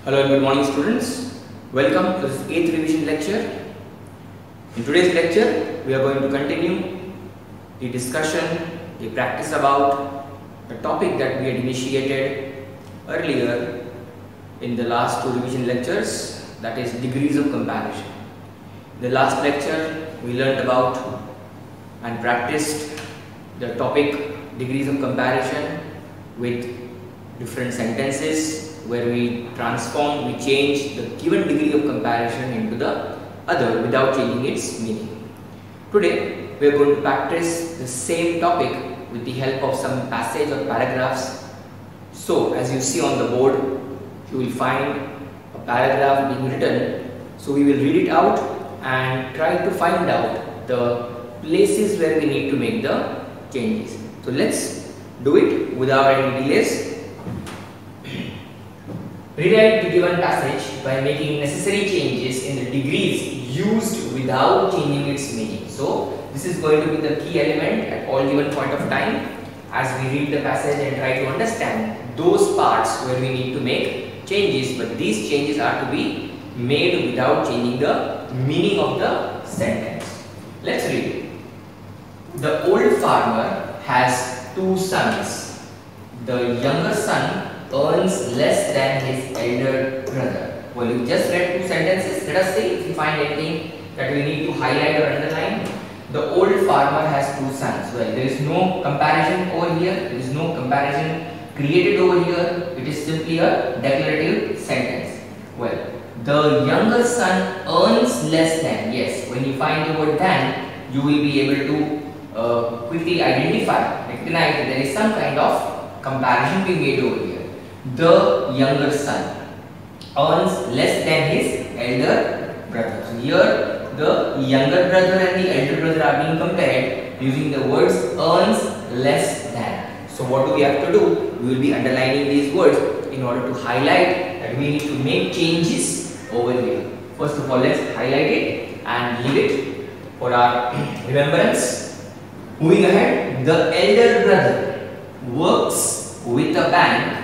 Hello and good morning students. Welcome to this 8th revision lecture. In today's lecture, we are going to continue the discussion, the practice about the topic that we had initiated earlier in the last 2 revision lectures, that is degrees of comparison. In the last lecture, we learned about and practiced the topic degrees of comparison with different sentences where we change the given degree of comparison into the other without changing its meaning. Today, we are going to practice the same topic with the help of some passage or paragraphs. So, as you see on the board, you will find a paragraph being written. So, we will read it out and try to find out the places where we need to make the changes. So, let's do it without any delays. Rewrite the given passage by making necessary changes in the degrees used without changing its meaning. So, this is going to be the key element at all given point of time as we read the passage and try to understand those parts where we need to make changes, but these changes are to be made without changing the meaning of the sentence. Let's read it. The old farmer has 2 sons. The younger son earns less than his elder brother. Well, you just read 2 sentences. Let us see if we find anything that we need to highlight or underline. The old farmer has 2 sons. Well, there is no comparison over here. There is no comparison created over here. It is simply a declarative sentence. Well, the younger son earns less than. Yes, when you find the word than, you will be able to quickly recognize that there is some kind of comparison being made over here. The younger son earns less than his elder brother. So here the younger brother and the elder brother are being compared using the words earns less than. So what do we have to do? We will be underlining these words in order to highlight that we need to make changes over here. First of all, let's highlight it and leave it for our remembrance. Moving ahead, the elder brother works with a bank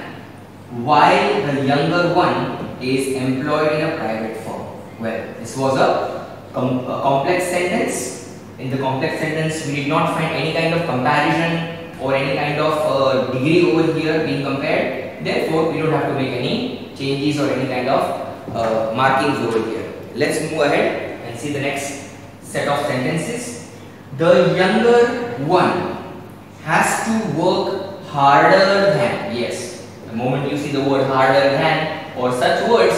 while the younger one is employed in a private firm. Well, this was a complex sentence. In the complex sentence, we did not find any kind of comparison or any kind of degree over here being compared. Therefore, we don't have to make any changes or any kind of markings over here. Let's move ahead and see the next set of sentences. The younger one has to work harder than. Yes. The moment you see the word harder than or such words,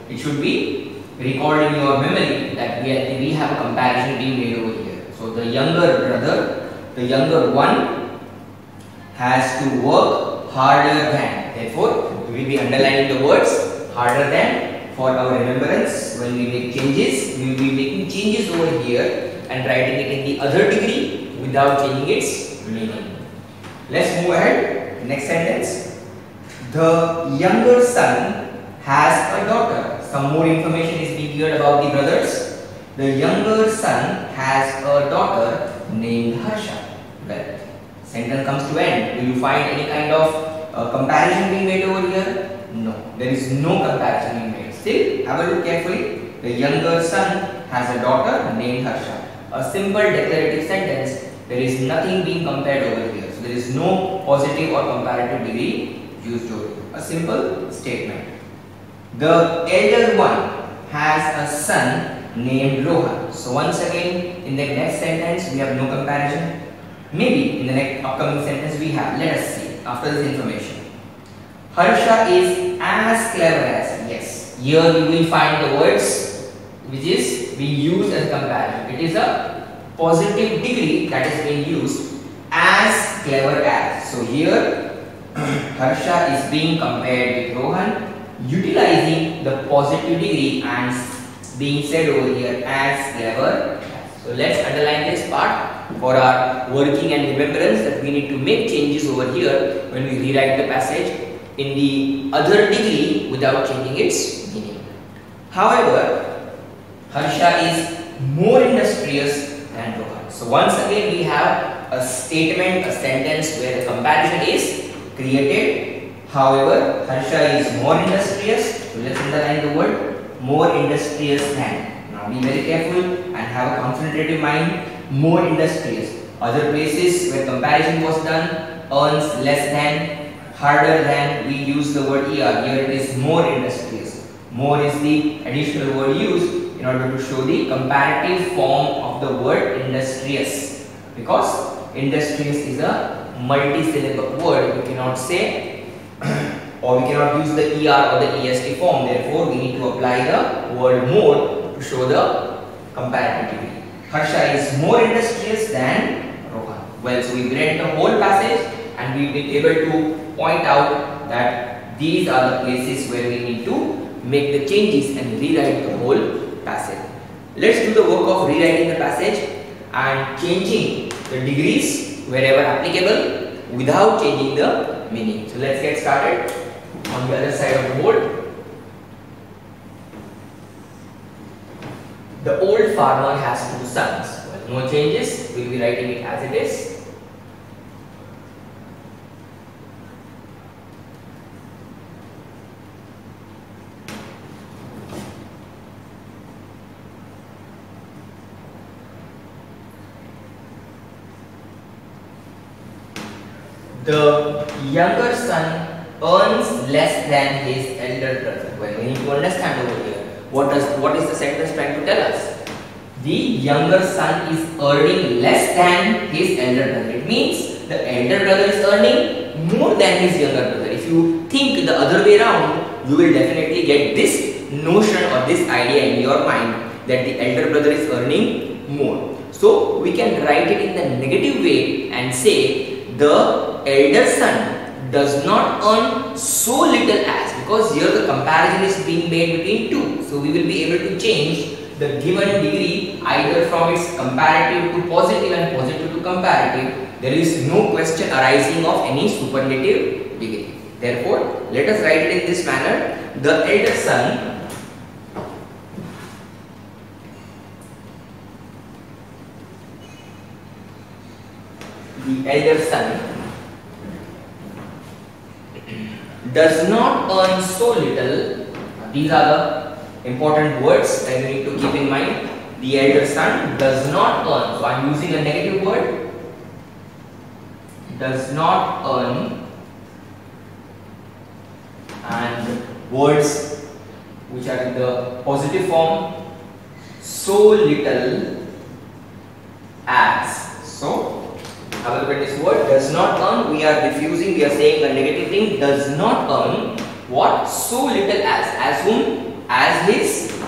it should be recalled in your memory that we have a comparison being made over here. So the younger brother, the younger one has to work harder than. Therefore, we will be underlining the words harder than for our remembrance. When we make changes, we will be making changes over here and writing it in the other degree without changing its meaning. Let's move ahead. Next sentence. The younger son has a daughter. Some more information is being given about the brothers. The younger son has a daughter named Harsha. Well, sentence comes to end. Do you find any kind of comparison being made over here? No, there is no comparison being made. Still, have a look carefully. The younger son has a daughter named Harsha. A simple declarative sentence. There is nothing being compared over here. So there is no positive or comparative degree used over here. A simple statement. The elder one has a son named Rohan. So once again, in the next sentence, we have no comparison. Maybe in the next upcoming sentence we have. Let us see after this information. Harsha is as clever as. Yes. Here you will find the words which is being used as comparison. It is a positive degree that is being used as clever as. So here Harsha is being compared with Rohan, utilizing the positive degree and being said over here as clever. So let's underline this part for our working and remembrance that we need to make changes over here when we rewrite the passage in the other degree without changing its meaning. However, Harsha is more industrious than Rohan. So once again we have a statement, a sentence where the comparison is created. However, Harsha is more industrious. So let's underline the word more industrious than. Now be very careful and have a concentrative mind. More industrious. Other places where comparison was done, earns less than, harder than, we use the word er. Here it is more industrious. More is the additional word used in order to show the comparative form of the word industrious. Because industrious is a multi-syllable word, we cannot say or we cannot use the er or the est form. Therefore, we need to apply the word more to show the comparative degree. Harsha is more industrious than Rohan. Well, so we read the whole passage and we've been able to point out that these are the places where we need to make the changes and rewrite the whole passage. Let's do the work of rewriting the passage and changing the degrees wherever applicable without changing the meaning. So let's get started on the other side of the board. The old farmer has two sons. Well, no changes, we will be writing it as it is. The younger son earns less than his elder brother. Well, we need to understand over here what is the sentence trying to tell us. The younger son is earning less than his elder brother. It means the elder brother is earning more than his younger brother. If you think the other way around, you will definitely get this notion or this idea in your mind that the elder brother is earning more. So we can write it in the negative way and say the elder son does not earn so little as, because here the comparison is being made between two. So we will be able to change the given degree either from its comparative to positive and positive to comparative. There is no question arising of any superlative degree. Therefore, let us write it in this manner. The elder son does not earn so little. These are the important words that you need to keep in mind. The elder son does not earn. So I am using a negative word. Does not earn, and words which are in the positive form, so little as. So have a look at this word, does not earn. We are diffusing, we are saying a negative thing. Does not earn what? So little as whom? As his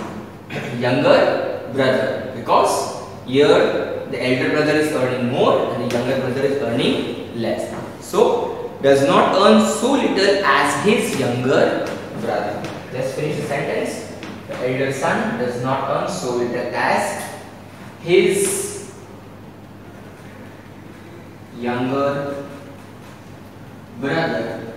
younger brother. Because here the elder brother is earning more and the younger brother is earning less. So does not earn so little as his younger brother. Let's finish the sentence. The elder son does not earn so little as his younger brother.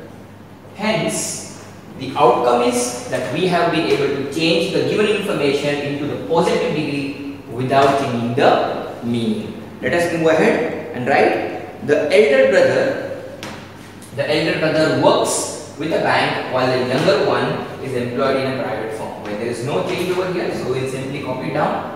Hence, the outcome is that we have been able to change the given information into the positive degree without changing the meaning. Let us move ahead and write the elder brother works with a bank while the younger one is employed in a private firm. Well, there is no change over here, so we will simply copy it down.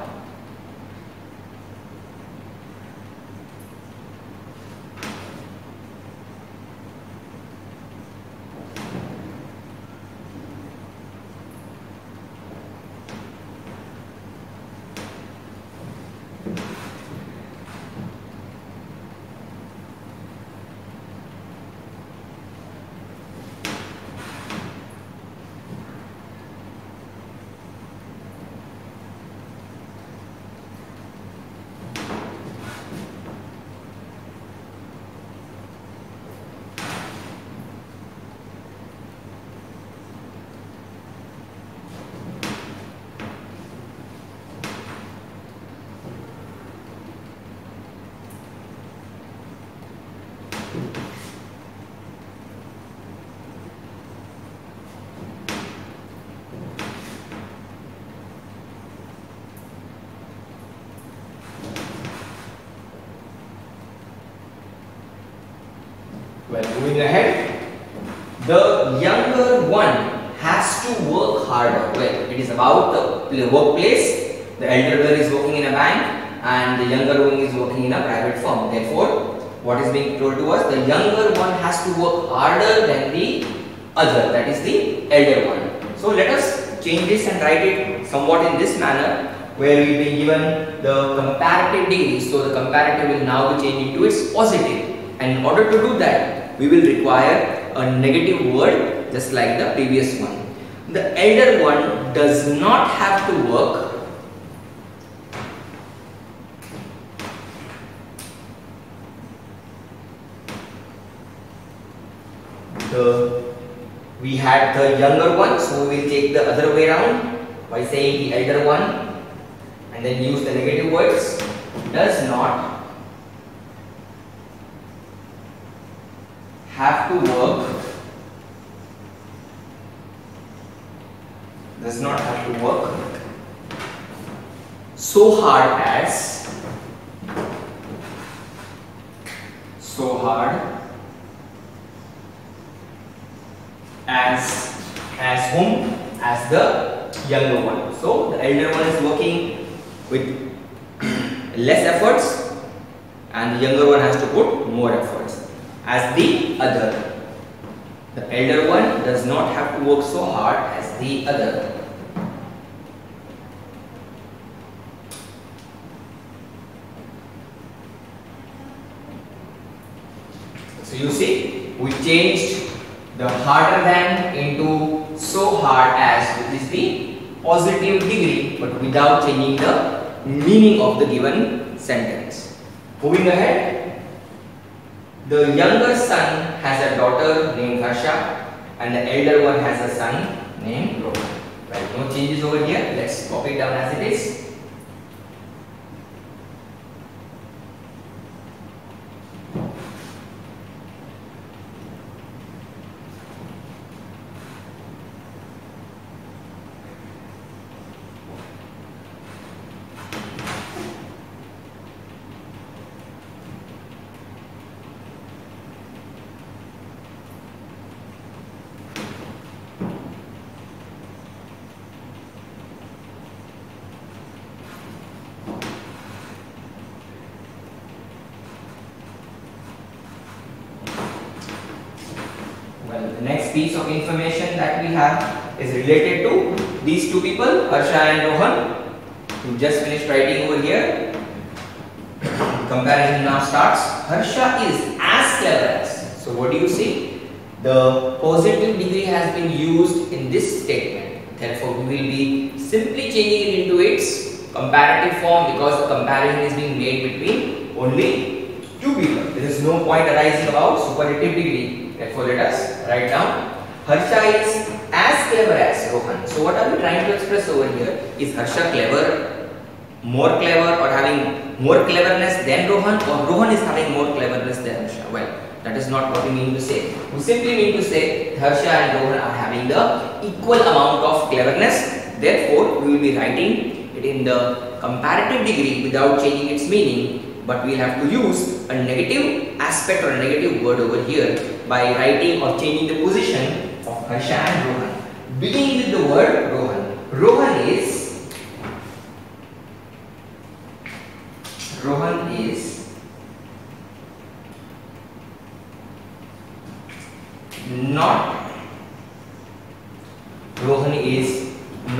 Well, moving ahead, the to work harder. Well, it is about the workplace. The elder one is working in a bank and the younger one is working in a private firm. Therefore, what is being told to us? The younger one has to work harder than the other, that is the elder one. So let us change this and write it somewhat in this manner, where we will be given the comparative degree. So the comparative will now be changed into its positive, and in order to do that we will require a negative word just like the previous one. The elder one does not have to work we had the younger one, so we will take the other way around by saying the elder one and then use the negative words. Does not have to work, does not have to work so hard as, so hard as whom? As the younger one. So the elder one is working with less efforts and the younger one has to put more efforts. As the other, the elder one does not have to work so hard as the other. So you see, we changed the harder than into so hard as, which is the positive degree, but without changing the meaning of the given sentence. Moving ahead, the younger son has a daughter named Harsha and the elder one has a son named Rohan. Right, no changes over here. Let's copy it down as it is. The next piece of information that we have is related to these two people, Harsha and Rohan, who just finished writing over here. Comparison now starts. Harsha is as clever as. So what do you see? The positive degree has been used in this statement. Therefore, we will be simply changing it into its comparative form because the comparison is being made between only two people. There is no point arising about superlative degree. Therefore, let us write down Harsha is as clever as Rohan. So, what are we trying to express over here? Is Harsha clever, more clever, or having more cleverness than Rohan, or Rohan is having more cleverness than Harsha? Well, that is not what we mean to say. We simply mean to say Harsha and Rohan are having the equal amount of cleverness. Therefore, we will be writing it in the comparative degree without changing its meaning. But we will have to use a negative aspect or a negative word over here by writing or changing the position of Harsha and Rohan. Beginning with the word Rohan. Rohan is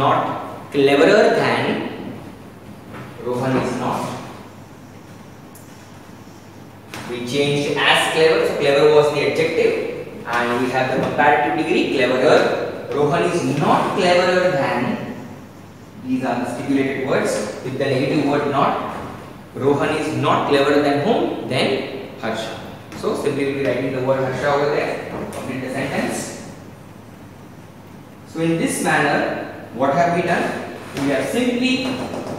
not cleverer than. Rohan is not. We changed as clever, so clever was the adjective, and we have the comparative degree, cleverer. Rohan is not cleverer than. These are the stipulated words with the negative word not. Rohan is not cleverer than whom? Then Harsha. So simply we will be writing the word Harsha over there. Complete the sentence. So in this manner, what have we done? We have simply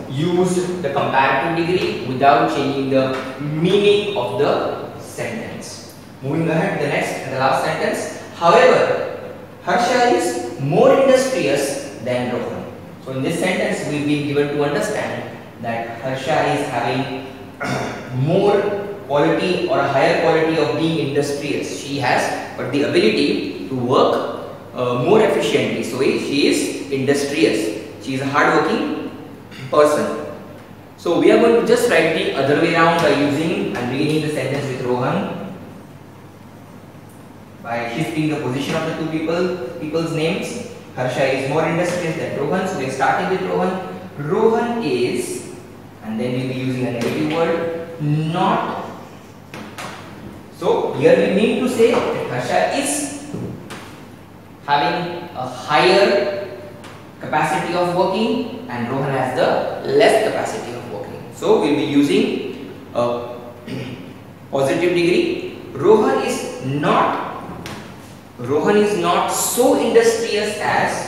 used the comparative degree without changing the meaning of the sentence. Moving ahead, the next and the last sentence. However, Harsha is more industrious than Rohan. So in this sentence, we will be given to understand that Harsha is having more quality or a higher quality of being industrious. She has but the ability to work more efficiently. So she is industrious. She is a hardworking person. So we are going to just write the other way around by using and beginning the sentence with Rohan, by shifting the position of the two people's names. Harsha is more industrious than Rohan, so we are starting with Rohan. Rohan is, and then we will be using a negative word, not. So here we need to say that Harsha is having a higher capacity of working and Rohan has the less capacity of working. So we will be using a positive degree. Rohan is not so industrious as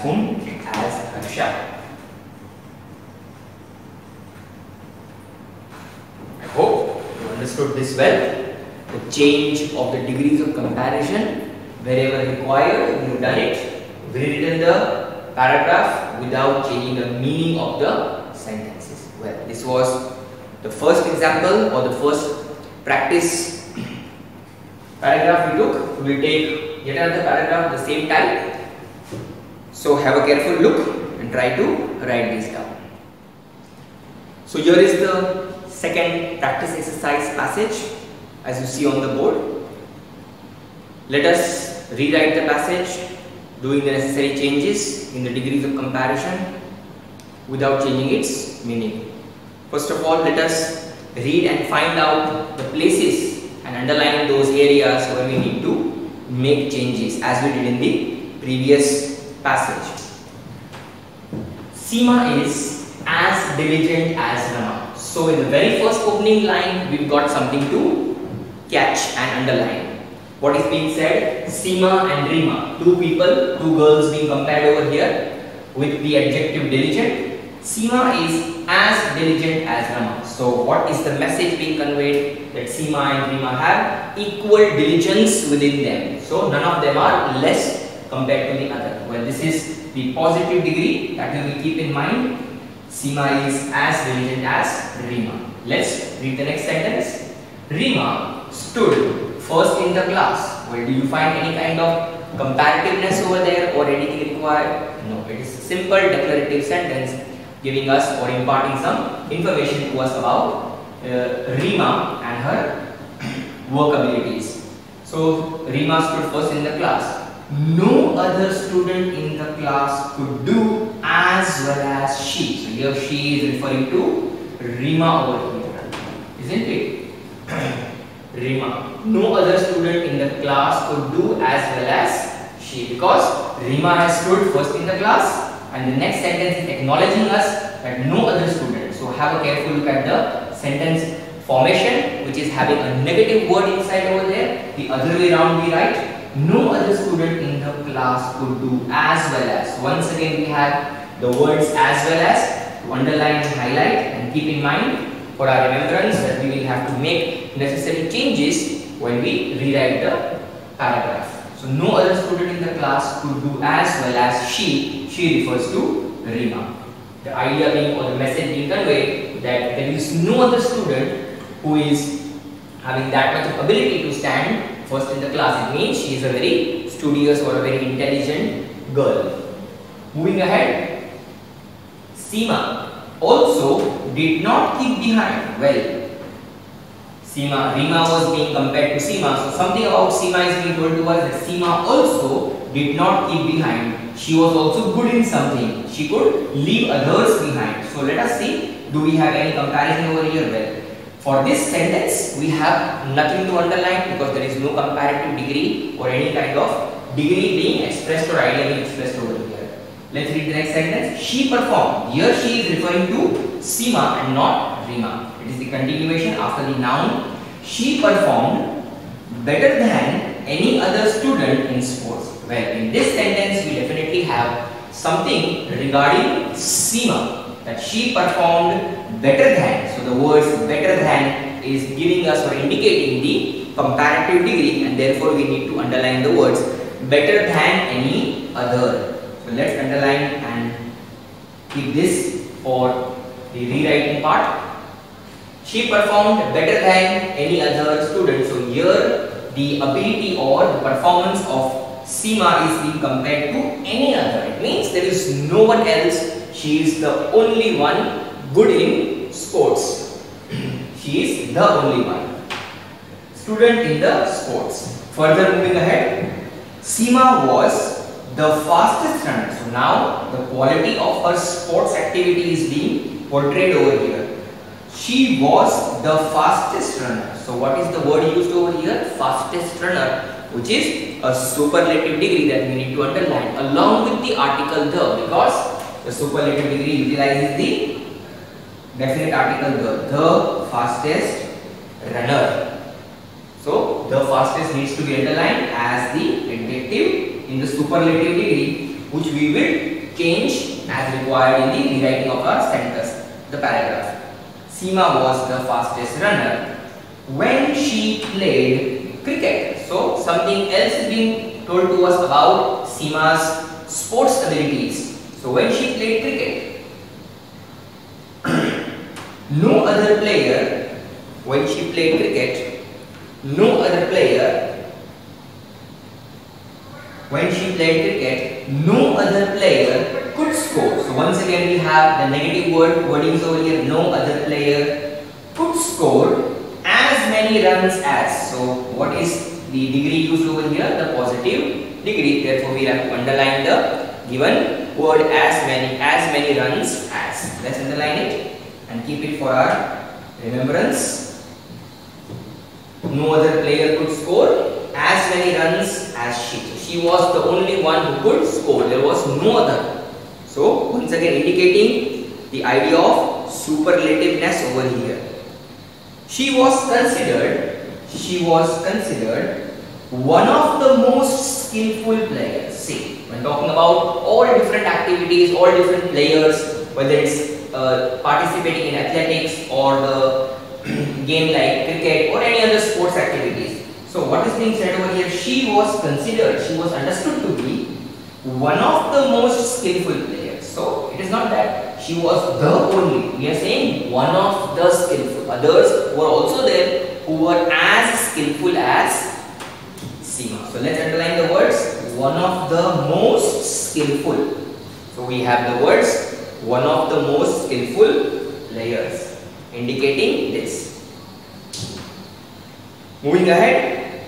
whom? As Harsha. I hope you understood this well. The change of the degrees of comparison wherever required, we have done it. We have written the paragraph without changing the meaning of the sentences. Well, this was the first example or the first practice paragraph we took. We will take yet another paragraph of the same type. So have a careful look and try to write this down. So here is the second practice exercise passage as you see on the board. Let us rewrite the passage doing the necessary changes in the degrees of comparison without changing its meaning. First of all, let us read and find out the places and underline those areas where we need to make changes as we did in the previous passage. Seema is as diligent as Rama. So in the very first opening line, we've got something to catch and underline. What is being said? Seema and Rima, two people, two girls being compared over here with the adjective diligent. Seema is as diligent as Rama. So what is the message being conveyed? That Seema and Rima have equal diligence within them. So none of them are less compared to the other. Well, this is the positive degree that you will keep in mind. Seema is as diligent as Rima. Let's read the next sentence. Rima stood first in the class. Well, do you find any kind of comparativeness over there or anything required? No, it is a simple declarative sentence giving us or imparting some information to us about Rima and her work abilities. So Rima stood first in the class. No other student in the class could do as well as she. So here she is referring to Rima over here, isn't it? Rima. No other student in the class could do as well as she, because Rima has stood first in the class and the next sentence is acknowledging us that no other student. So have a careful look at the sentence formation, which is having a negative word inside over there. The other way around we write no other student in the class could do as well as. Once again we have the words as well as to underline and highlight, and keep in mind for our remembrance that we will have to make necessary changes when we rewrite the paragraph. So no other student in the class could do as well as she. She refers to Rima. The idea being or the message being conveyed that there is no other student who is having that much of ability to stand first in the class. It means she is a very studious or a very intelligent girl. Moving ahead, Seema also did not keep behind. Well, Rima was being compared to Seema, so something about Seema is being told to us that Seema also did not keep behind. She was also good in something. She could leave others behind. So let us see, do we have any comparison over here? Well, for this sentence, we have nothing to underline because there is no comparative degree or any kind of degree being expressed or idea being expressed over here. Let's read the next sentence. She performed. Here she is referring to Seema and not Rima. It is the continuation after the noun. She performed better than any other student in sports. Well, in this sentence, we definitely have something regarding Seema, that she performed better than. So the words better than is giving us or indicating the comparative degree, and therefore we need to underline the words better than any other. So let's underline and keep this or the rewriting part. She performed better than any other student. So here the ability or the performance of Seema is being compared to any other. It means there is no one else. She is the only one good in sports. She is the only one student in the sports. Further moving ahead, Seema was the fastest runner. So now the quality of her sports activity is being portrayed over here. She was the fastest runner. So what is the word used over here? Fastest runner, which is a superlative degree that we need to underline along with the article the, because the superlative degree utilizes the definite article the fastest runner. So the fastest needs to be underlined as the adjective in the superlative degree, which we will change as required in the rewriting of our sentence, the paragraph. Seema was the fastest runner when she played cricket. So something else is being told to us about Seema's sports abilities. So when she played cricket, no other player, when she played cricket, no other player, when she played cricket, no other player could score. So once again we have the negative wordings over here. No other player could score as many runs as. So what is the degree used over here? The positive degree. Therefore we have to underline the given word as many runs as. Let's underline it and keep it for our remembrance. No other player could score as many runs as she. So she was the only one who could score. There was no other. So once again indicating the idea of superlativeness over here. She was considered one of the most skillful players. See, when talking about all different activities, all different players, whether it's participating in athletics or the game like cricket or any other sports activities. So what is being said over here? She was considered, she was understood to be one of the most skillful players. So it is not that she was the only. We are saying one of the skillful. Others were also there who were as skillful as Seema. So let's underline the words one of the most skillful. So we have the words one of the most skillful players, indicating this. Moving ahead,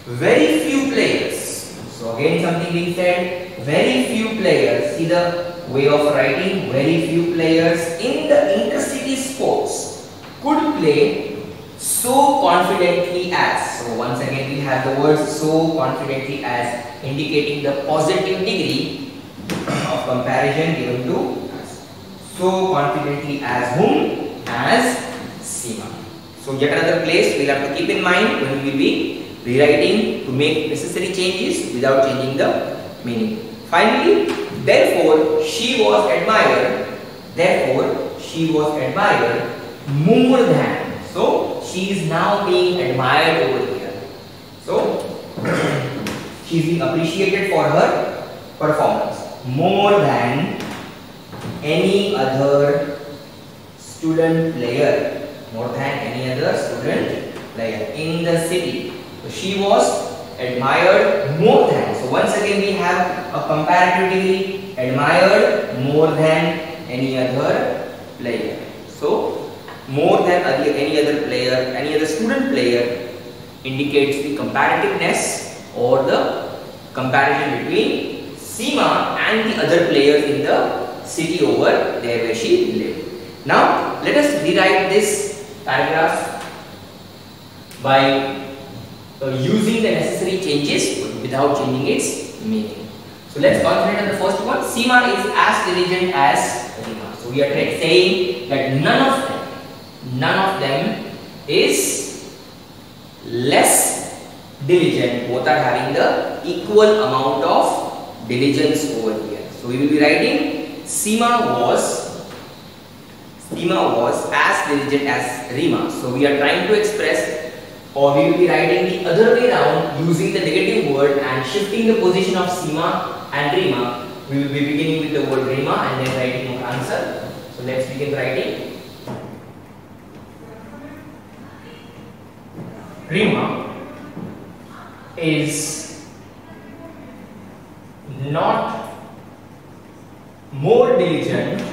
very few players. So again something being said, very few players. See the way of writing, very few players in the intercity sports could play so confidently as. So once again we have the word so confidently as, indicating the positive degree of comparison given to us. So confidently as whom? As Seema. So yet another place we'll have to keep in mind when we will be rewriting to make necessary changes without changing the meaning. Finally, therefore she was admired. Therefore she was admired more than. So she is now being admired over here. So she is being appreciated for her performance more than any other student player. More than any other student player in the city. So she was admired more than. So once again we have a comparative degree, admired more than any other player. So more than any other player, any other student player indicates the comparativeness or the comparison between Seema and the other players in the city over there where she lived. Now let us rewrite this paragraph by using the necessary changes without changing its meaning. So let's concentrate on the first one. Seema is as diligent as Rima. So we are saying that none of them is less diligent. Both are having the equal amount of diligence over here. So we will be writing Seema was as diligent as Rima. So we are trying to express, or we will be writing the other way around using the negative word and shifting the position of Seema and Rima. We will be beginning with the word Rima and then writing our answer So let's begin writing. Rima is not more diligent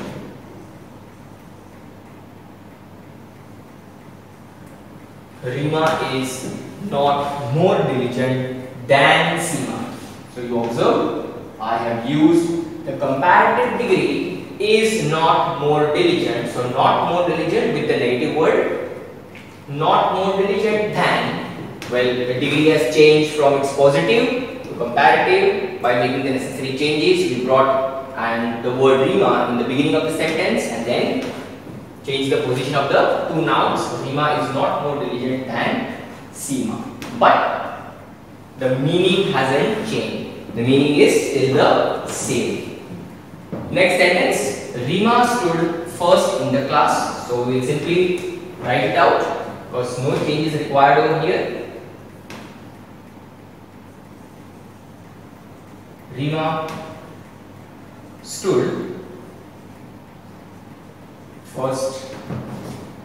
Rima is not more diligent than Seema. So you observe, I have used the comparative degree is not more diligent. So not more diligent with the negative word, not more diligent than. Well, the degree has changed from its positive to comparative by making the necessary changes. We brought and the word Rima in the beginning of the sentence and then change the position of the two nouns. So Rima is not more diligent than Seema. But the meaning hasn't changed. The meaning is still the same. Next sentence, Rima stood first in the class. So we will simply write it out because no change is required over here. Rima stood first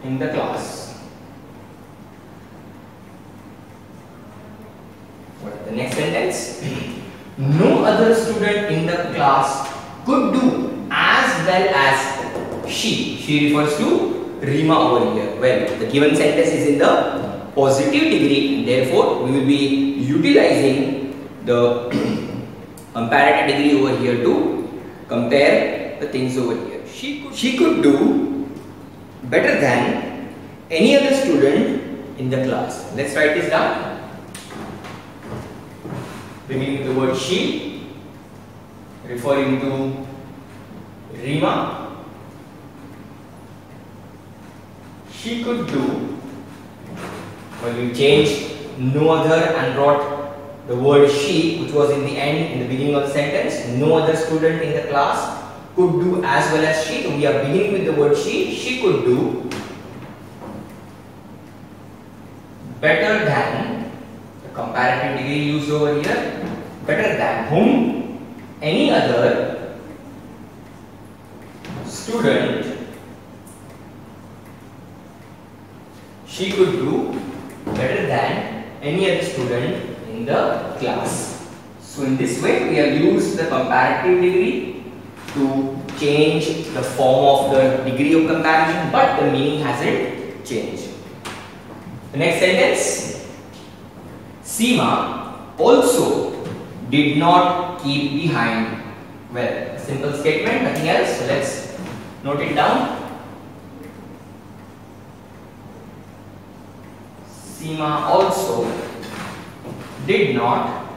in the class. What is the next sentence? No other student in the class could do as well as she. She refers to Rima over here. Well, the given sentence is in the positive degree and therefore we will be utilizing the comparative degree over here to compare the things over here. She could do better than any other student in the class. Let's write this down. Beginning with the word she, referring to Rima. She could do. Well, we changed no other and brought the word she, which was in the end, in the beginning of the sentence. No other student in the class could do as well as she. So we are beginning with the word she. She could do better than, the comparative degree used over here, better than whom? Any other student. She could do better than any other student in the class. So in this way we have used the comparative degree to change the form of the degree of comparison, but the meaning hasn't changed. The next sentence, Seema also did not keep behind. Well, a simple statement, nothing else. So let's note it down. Seema also did not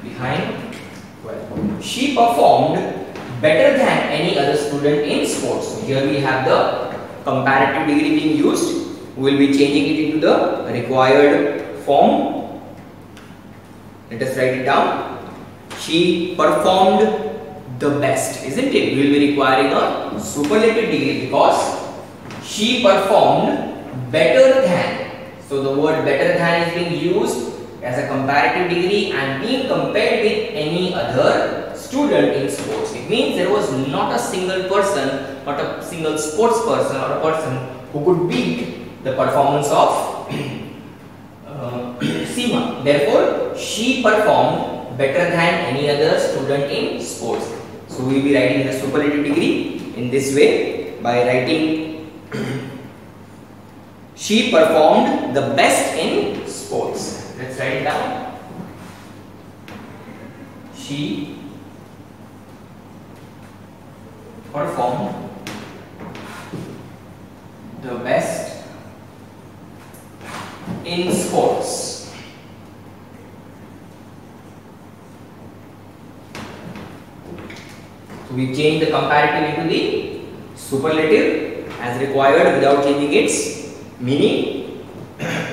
behind. Well, she performed better than any other student in sports. So here we have the comparative degree being used. We will be changing it into the required form. Let us write it down. She performed the best, isn't it? We will be requiring a superlative degree because she performed better than. So the word better than is being used as a comparative degree and being compared with any other student in sports. It means there was not a single person, not a single sports person or a person who could beat the performance of Seema. Therefore, she performed better than any other student in sports. So we will be writing the superlative degree in this way by writing she performed the best in sports. Let's write it down. She performed the best in sports. So we change the comparative into the superlative as required without changing its meaning.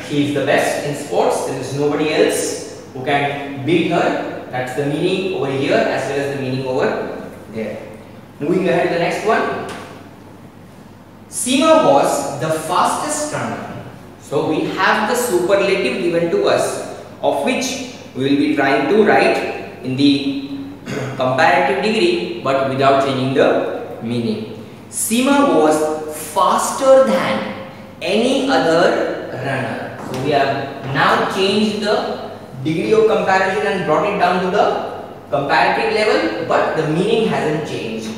She is the best in sports. There is nobody else who can beat her. That's the meaning over here as well as the meaning over there. Moving ahead to the next one. Seema was the fastest runner. So we have the superlative given to us, of which we will be trying to write in the comparative degree but without changing the meaning. Seema was faster than any other runner. So we have now changed the degree of comparison and brought it down to the comparative level, but the meaning hasn't changed.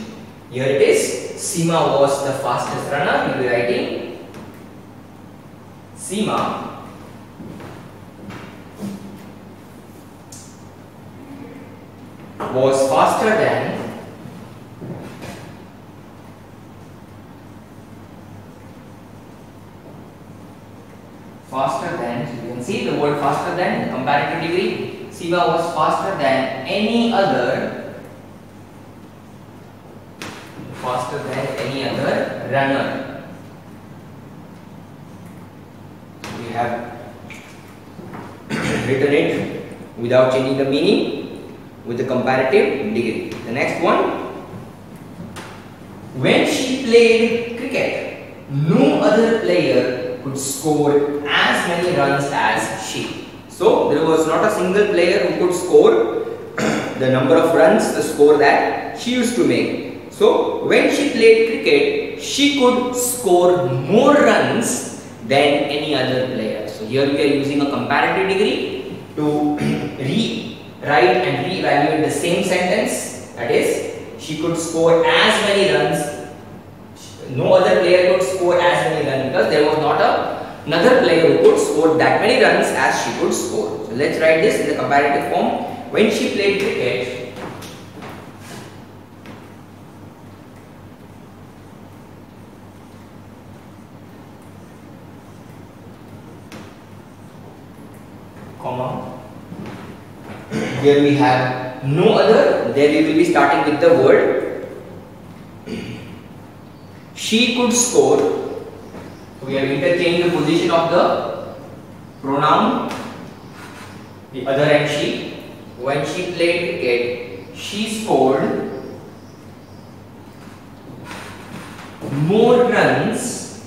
Here it is, Seema was the fastest runner. We will be writing Seema was faster than so you can see the word faster than in the comparative degree. Seema was faster than any other runner. We have written it without changing the meaning with the comparative degree. The next one, when she played cricket, no other player could score as many runs as she. So there was not a single player who could score the number of runs, the score that she used to make. So when she played cricket, she could score more runs than any other player. So here we are using a comparative degree to rewrite and reevaluate the same sentence. That is, she could score as many runs. No other player could score as many runs because there was not another player who could score that many runs as she could score. So let's write this in the comparative form. When she played cricket, here we have no other, there we will be starting with the word. She could score, so we have interchanged the position of the pronoun, the other and she. When she played cricket, she scored more runs.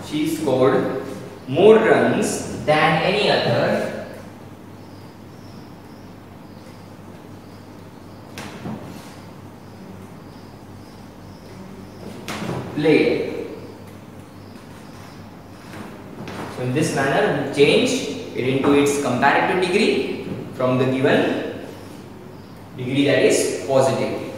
She scored more runs than any other player. So in this manner, we change it into its comparative degree from the given degree that is positive.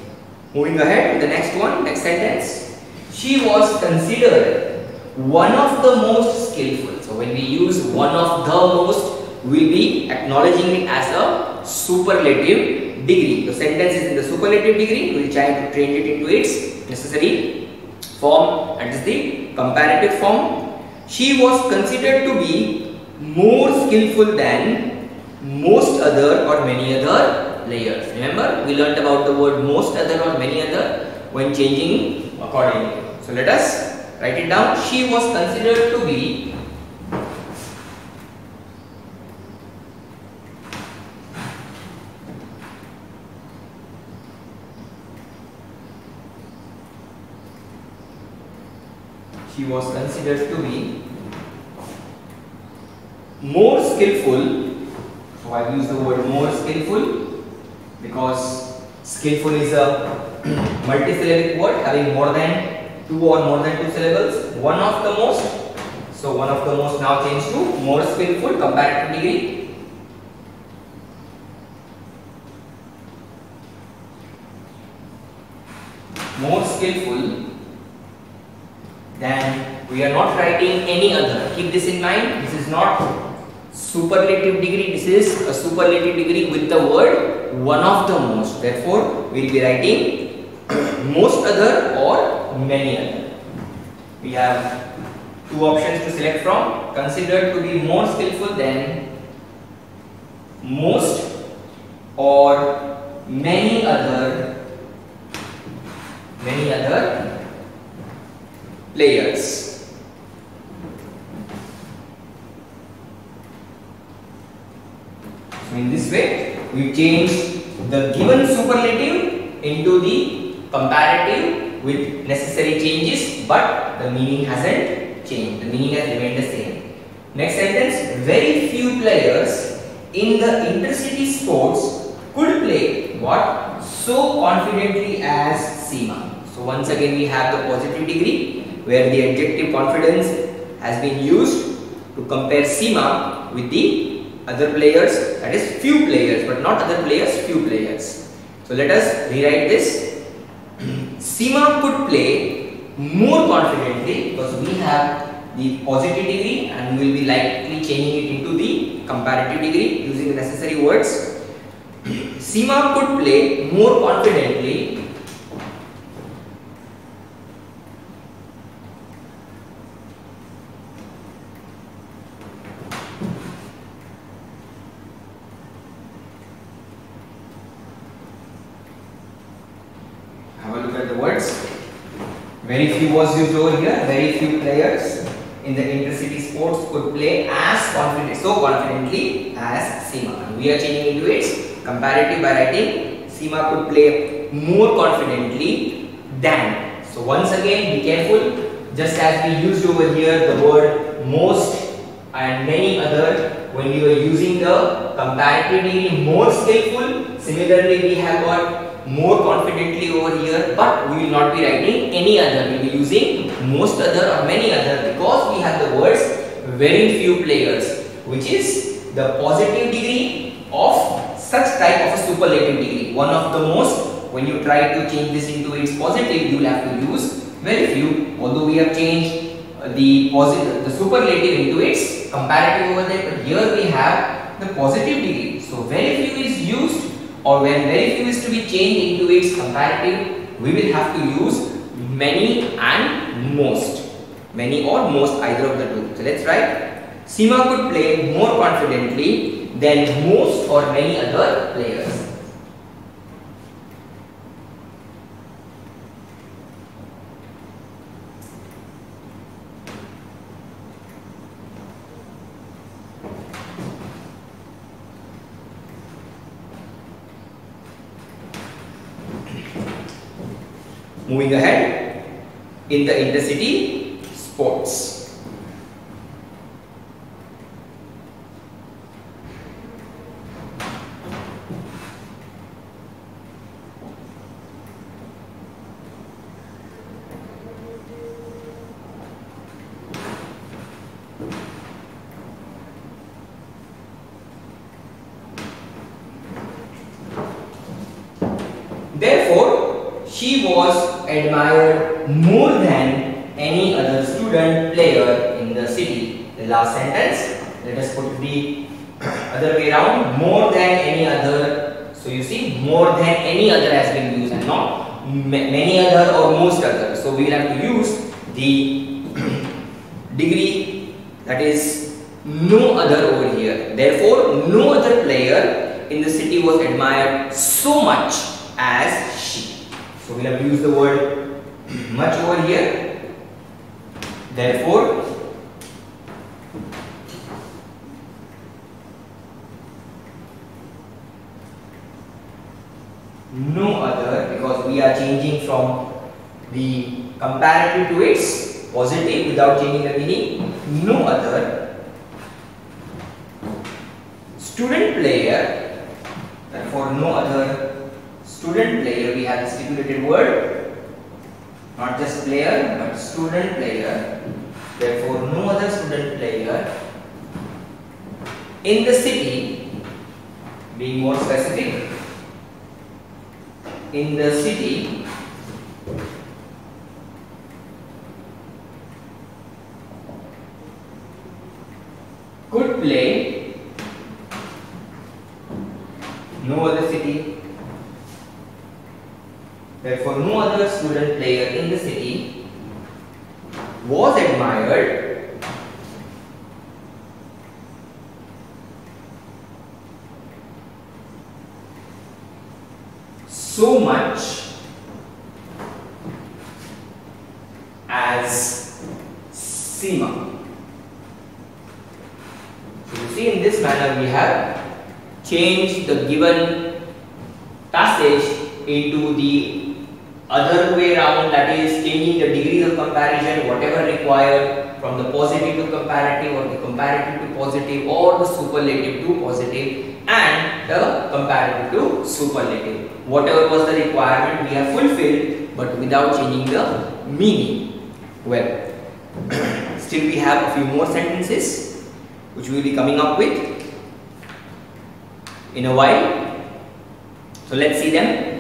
Moving ahead to the next one, next sentence. She was considered one of the most skillful. So when we use one of the most, we will be acknowledging it as a superlative degree. The sentence is in the superlative degree. We will try to change it into its necessary form, that is the comparative form. She was considered to be more skillful than most other or many other players. Remember, we learnt about the word most other or many other when changing accordingly. So let us write it down. She was considered to be more skillful. So I use the word more skillful because skillful is a multisyllabic word having more than two or more than two syllables. One of the most. So one of the most now changed to more skillful, comparative degree. More skillful than, we are not writing any other. Keep this in mind. This is not superlative degree. This is a superlative degree with the word one of the most. Therefore, we will be writing most other or many other. We have two options to select from. Considered to be more skillful than most or many other players. So in this way, we change the given superlative into the comparative with necessary changes, but the meaning hasn't changed. The meaning has remained the same. Next sentence, very few players in the intercity sports could play what? So confidently as Seema. So once again we have the positive degree where the adjective confidence has been used to compare Seema with the other players, that is few players, but not other players, few players. So let us rewrite this. Seema could play more confidently because we have the positive degree and we will be likely changing it into the comparative degree using the necessary words. Seema could play more confidently Very few was used over here. Very few players in the intercity sports could play so confidently as Seema. We are changing into its comparative by writing Seema could play more confidently than. So once again, be careful. Just as we used over here the word most and many other, when we were using the comparative degree more skillful, similarly we have got more confidently over here, but we will not be writing any other. We will be using most other or many other because we have the words very few players, which is the positive degree of such type of a superlative degree. One of the most. When you try to change this into its positive, you will have to use very few. Although we have changed the superlative into its comparative over there, but here we have the positive degree. So very few is used, or when very few is to be changed into its comparative, we will have to use many and most. Many or most, either of the two. So let's write Seema could play more confidently than most or many other players. Moving ahead, in the intercity sports. Therefore, she was admired more than any other student player in the city. The last sentence, let us put the other way around, more than any other. So you see, more than any other has been used and not many other or most other. So we will have to use the degree, that is no other over here. Therefore, no other player in the city was admired so much as she. So we will have to use the word much over here. Therefore, no other, because we are changing from the comparative to its positive without changing the meaning. No other student player, therefore no other student player, we have the stipulated word, not just player but student player. Therefore no other student player in the city, being more specific, in the city could play, no other city, therefore no other student player in the city was admired so much as Seema. So you see, in this manner we have changed the given passage into the other way around, that is changing the degrees of comparison, whatever required from the positive to comparative, or the comparative to positive, or the superlative to positive, and the comparative to superlative. Whatever was the requirement we have fulfilled, but without changing the meaning. Well, still we have a few more sentences which we will be coming up with in a while. So let's see them.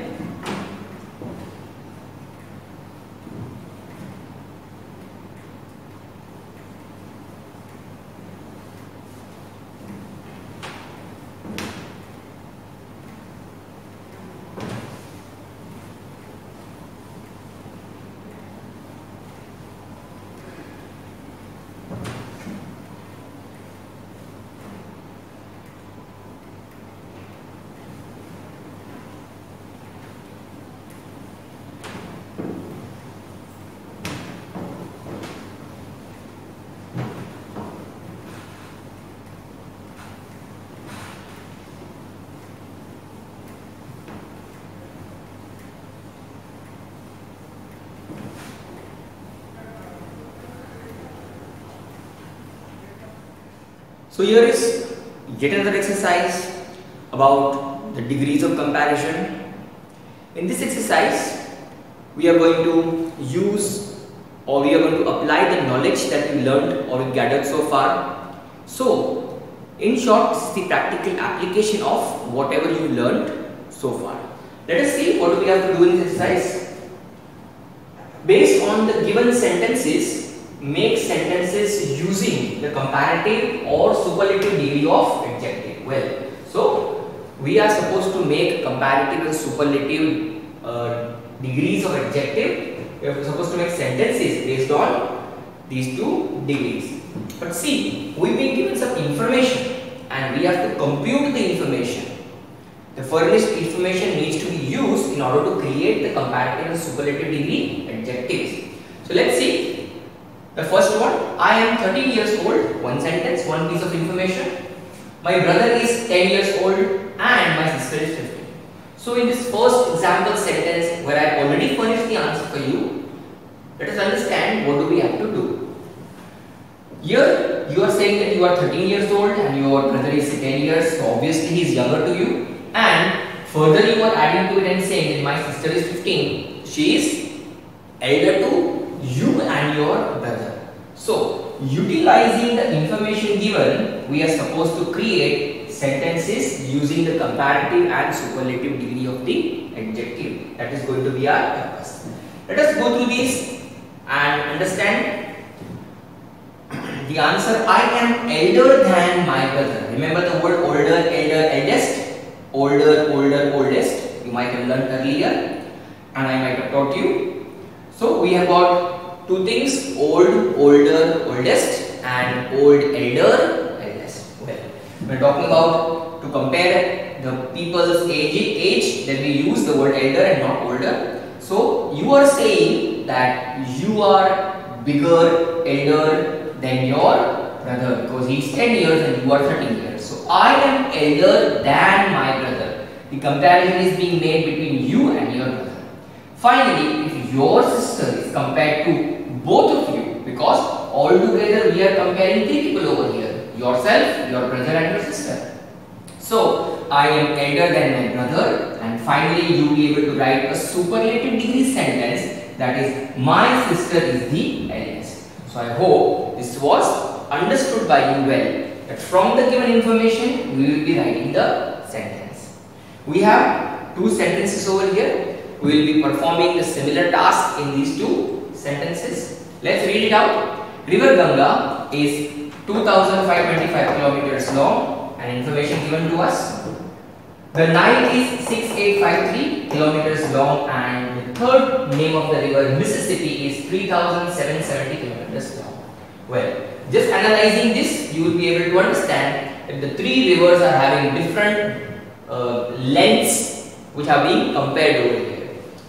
So here is yet another exercise about the degrees of comparison. In this exercise, we are going to use, or we are going to apply the knowledge that we learned or we gathered so far. So, in short, this is the practical application of whatever you learned so far. Let us see what do we have to do in this exercise. Based on the given sentences, make sentences using the comparative or superlative degree of adjective. Well, so we are supposed to make comparative and superlative degrees of adjective. We are supposed to make sentences based on these two degrees. But see, we've been given some information and we have to compute the information. The furnished information needs to be used in order to create the comparative and superlative degree adjectives. So let's see. The first one, I am 13 years old, one sentence, one piece of information. My brother is 10 years old and my sister is 15. So in this first example sentence where I have already furnished the answer for you, let us understand what do we have to do. Here you are saying that you are 13 years old and your brother is 10 years, so obviously he is younger to you. And further you are adding to it and saying that my sister is 15, she is elder to you and your brother. So, utilizing the information given, we are supposed to create sentences using the comparative and superlative degree of the adjective. That is going to be our purpose. Let us go through these and understand the answer. I am elder than my brother. Remember the word older, elder, eldest? Older, older, oldest. You might have learned earlier and I might have taught you. So, we have got two things, old, older, oldest, and old, elder, eldest. Well, we are talking about to compare the people's age, then we use the word elder and not older. So, you are saying that you are bigger, elder than your brother because he is 10 years and you are 13 years. So, I am elder than my brother. The comparison is being made between you and your brother. Finally, if your sister is compared to both of you, because all together we are comparing three people over here, yourself, your brother and your sister. So, I am elder than my brother, and finally you will be able to write a superlative degree sentence, that is, my sister is the eldest. So, I hope this was understood by you well, that from the given information we will be writing the sentence. We have two sentences over here. We will be performing the similar task in these two sentences. Let's read it out. River Ganga is 2525 kilometers long, and information given to us. The Nile is 6853 kilometers long, and the third name of the river, Mississippi, is 3770 kilometers long. Well, just analyzing this, you will be able to understand that the three rivers are having different lengths which are being compared over here.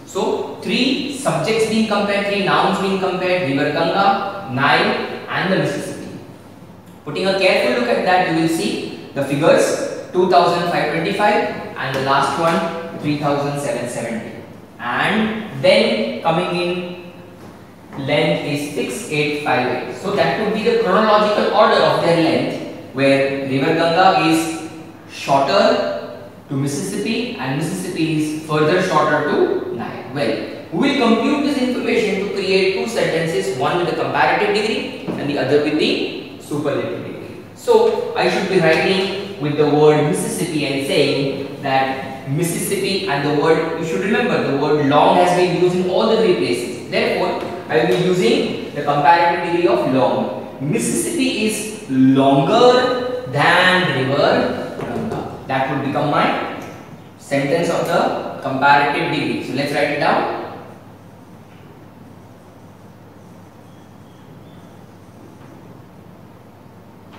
So, three subjects being compared, three nouns being compared, River Ganga, Nile and the Mississippi. Putting a careful look at that, you will see the figures 2525 and the last one 3770. And then coming in length is 6858. So that would be the chronological order of their length, where river Ganga is shorter to Mississippi and Mississippi is further shorter to Nile. Well, we will compute this information to create two sentences, one with the comparative degree and the other with the superlative degree. So I should be writing with the word Mississippi and saying that Mississippi, and the word, you should remember the word long has been used in all the three places. Therefore, I will be using the comparative degree of long. Mississippi is longer than river Ganga. That would become my sentence of the comparative degree. So let's write it down.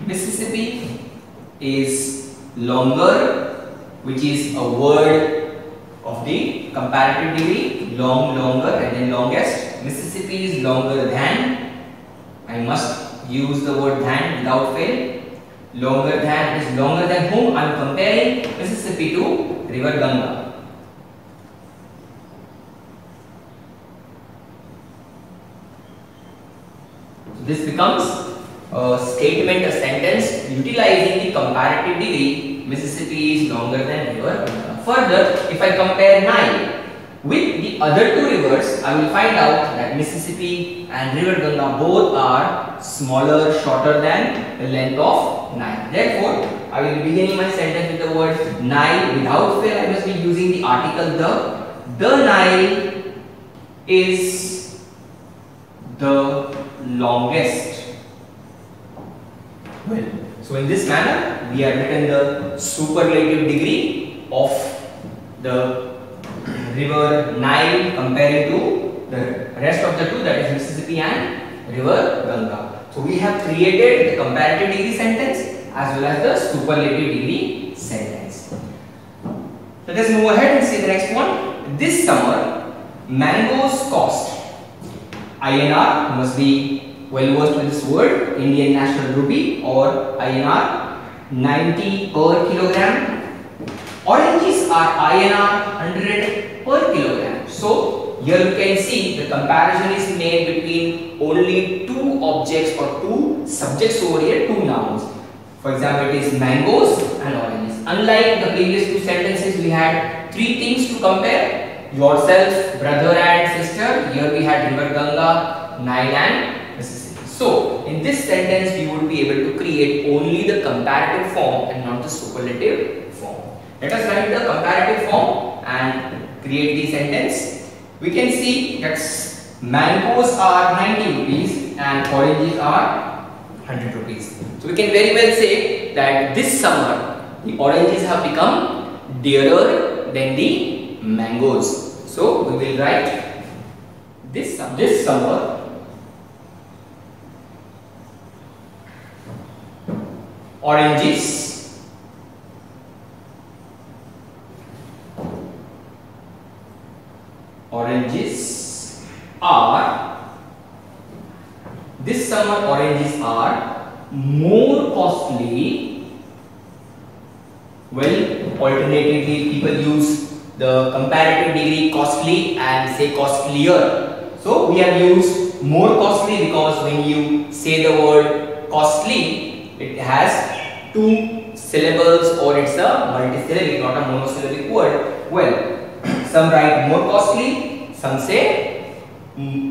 Mississippi is longer, which is a word of the comparative degree, long, longer, and then longest. Mississippi is longer than, I must use the word than without fail. Longer than is longer than whom? I am comparing Mississippi to river Ganga. So this becomes a statement, a sentence utilizing the comparative degree. Mississippi is longer than river Ganga. Further, if I compare Nile with the other two rivers, I will find out that Mississippi and river Ganga both are smaller, shorter than the length of Nile. Therefore, I will be beginning my sentence with the word Nile. Without fail, I must be using the article the. The Nile is the longest. Well, so in this manner, we have written the superlative degree of the river Nile comparing to the rest of the two, that is Mississippi and river Ganga. So we have created the comparative degree sentence as well as the superlative degree sentence. Let us move ahead and see the next one. This summer, mangoes cost INR, must be well versed with this word, Indian National Rupee, or INR 90 per kilogram. Oranges are INR 100 per kilogram. So here you can see the comparison is made between only two objects or two subjects over here, two nouns. For example, it is mangoes and oranges. Unlike the previous two sentences, we had three things to compare: yourself, brother and sister. Here we had river Ganga, Nile and Mississippi. So in this sentence, we would be able to create only the comparative form and not the superlative form. Let us write the comparative form and create the sentence. We can see that mangoes are 90 rupees and oranges are 100 rupees. So we can very well say that this summer the oranges have become dearer than the mangoes. So we will write this summer oranges are, this summer oranges are more costly. Well, alternatively people use the comparative degree costly and say costlier. So we have used more costly because when you say the word costly, it has two syllables or it's a multisyllabic, not a monosyllabic word. Well, some write more costly, some say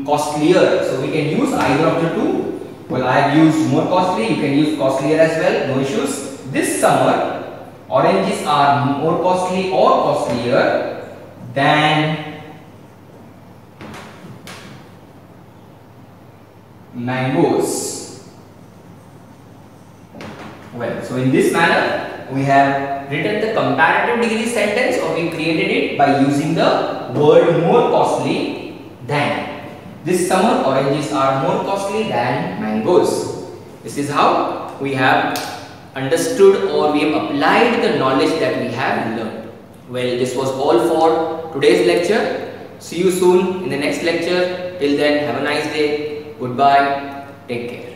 costlier. So we can use either of the two. Well, I have used more costly, you can use costlier as well, no issues. This summer, oranges are more costly or costlier than mangoes. Well, so in this manner, we have written the comparative degree sentence, or we created it by using the word more costly than. This summer oranges are more costly than mangoes. This is how we have understood or we have applied the knowledge that we have learned. Well, this was all for today's lecture. See you soon in the next lecture. Till then, have a nice day. Goodbye. Take care.